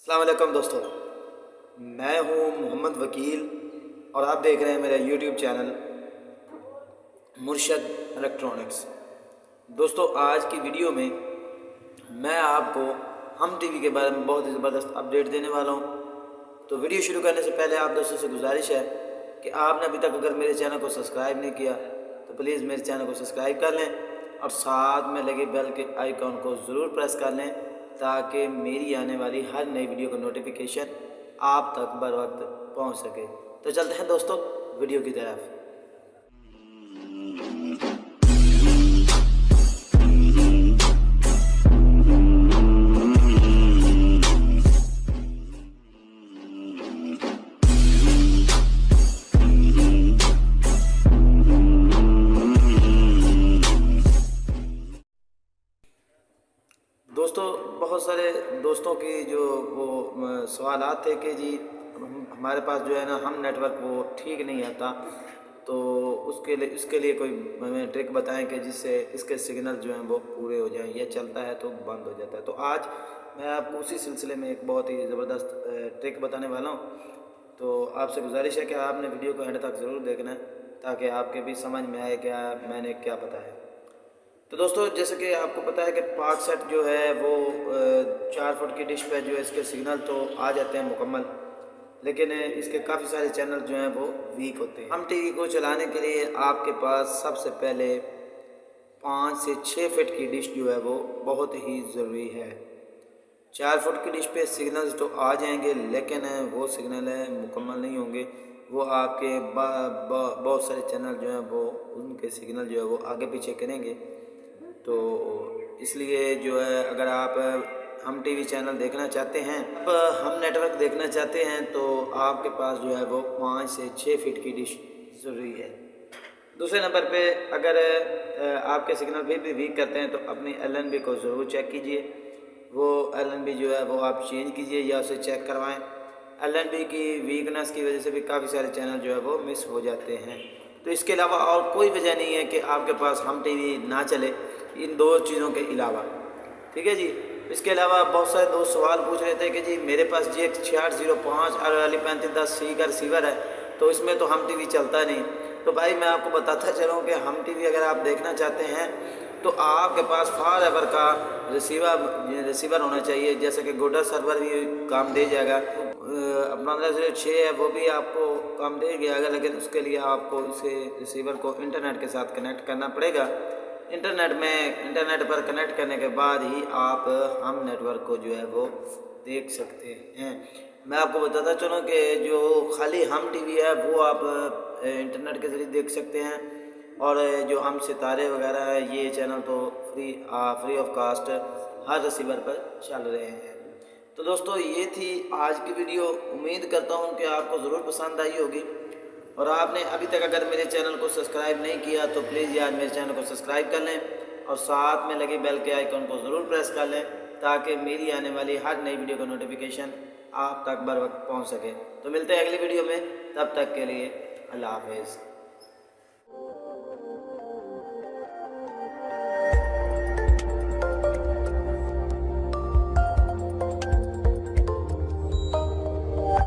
अस्सलाम वालेकुम दोस्तों, मैं हूं मोहम्मद वकील और आप देख रहे हैं मेरा यूट्यूब चैनल मुर्शद इलेक्ट्रॉनिक्स। दोस्तों, आज की वीडियो में मैं आपको हम टीवी के बारे में बहुत ही ज़बरदस्त अपडेट देने वाला हूं। तो वीडियो शुरू करने से पहले आप दोस्तों से गुजारिश है कि आपने अभी तक अगर मेरे चैनल को सब्सक्राइब नहीं किया तो प्लीज़ मेरे चैनल को सब्सक्राइब कर लें और साथ में लगे बेल के आइकॉन को ज़रूर प्रेस कर लें ताकि मेरी आने वाली हर नई वीडियो का नोटिफिकेशन आप तक बर वक्त पहुँच सके। तो चलते हैं दोस्तों वीडियो की तरफ। दोस्तों, बहुत सारे दोस्तों की जो वो सवालात थे कि जी हमारे पास जो है ना हम नेटवर्क वो ठीक नहीं आता, तो इसके लिए कोई हमें ट्रिक बताएं कि जिससे इसके सिग्नल जो हैं वो पूरे हो जाएं। ये चलता है तो बंद हो जाता है। तो आज मैं आपको उसी सिलसिले में एक बहुत ही ज़बरदस्त ट्रिक बताने वाला हूँ। तो आपसे गुजारिश है कि आपने वीडियो को एंड तक ज़रूर देखना है ताकि आपके भी समझ में आए क्या मैंने क्या बताया। तो दोस्तों, जैसे कि आपको पता है कि पाक सेट जो है वो 4 फुट की डिश पे जो है इसके सिग्नल तो आ जाते हैं मुकम्मल, लेकिन इसके काफ़ी सारे चैनल जो हैं वो वीक होते हैं। हम टीवी को चलाने के लिए आपके पास सबसे पहले 5 से 6 फुट की डिश जो है वो बहुत ही ज़रूरी है। 4 फुट की डिश पे सिग्नल्स तो आ जाएंगे लेकिन वो सिग्नल है मुकम्मल नहीं होंगे। वो आपके बहुत सारे चैनल जो हैं वो उनके सिग्नल जो है वो आगे पीछे करेंगे। तो इसलिए जो है अगर आप हम टीवी चैनल देखना चाहते हैं, हम नेटवर्क देखना चाहते हैं, तो आपके पास जो है वो 5 से 6 फीट की डिश ज़रूरी है। दूसरे नंबर पे अगर आपके सिग्नल फिर भी वीक करते हैं तो अपनी LNB को ज़रूर चेक कीजिए। वो LNB जो है वो आप चेंज कीजिए या उसे चेक करवाएं। LNB की वीकनेस की वजह से भी काफ़ी सारे चैनल जो है वो मिस हो जाते हैं। तो इसके अलावा और कोई वजह नहीं है कि आपके पास हम टीवी ना चले, इन दो चीज़ों के अलावा। ठीक है जी। इसके अलावा बहुत सारे दोस्त सवाल पूछ रहे थे कि जी मेरे पास GX 6605 और वाली 3510C का रिसीवर है, तो इसमें तो हम टीवी चलता नहीं। तो भाई मैं आपको बताता चलूँ कि हम टीवी अगर आप देखना चाहते हैं तो आपके पास फॉर एवर का रिसीवर होना चाहिए, जैसे कि गोडर सर्वर भी काम दे जाएगा। 1506 है वो भी आपको काम दे जाएगा, लेकिन उसके लिए आपको इसे रिसीवर को इंटरनेट के साथ कनेक्ट करना पड़ेगा। इंटरनेट पर कनेक्ट करने के बाद ही आप हम नेटवर्क को जो है वो देख सकते हैं। मैं आपको बताता चलूँ कि जो खाली हम टीवी है वो आप इंटरनेट के ज़रिए देख सकते हैं, और जो हम सितारे वगैरह है ये चैनल तो फ्री ऑफ कास्ट हर रिसीवर पर चल रहे हैं। तो दोस्तों, ये थी आज की वीडियो। उम्मीद करता हूँ कि आपको ज़रूर पसंद आई होगी, और आपने अभी तक अगर मेरे चैनल को सब्सक्राइब नहीं किया तो प्लीज़ यार मेरे चैनल को सब्सक्राइब कर लें और साथ में लगे बेल के आइकन को ज़रूर प्रेस कर लें ताकि मेरी आने वाली हर नई वीडियो का नोटिफिकेशन आप तक बर वक्त पहुँच सके। तो मिलते हैं अगली वीडियो में, तब तक के लिए अल्लाह हाफिज़।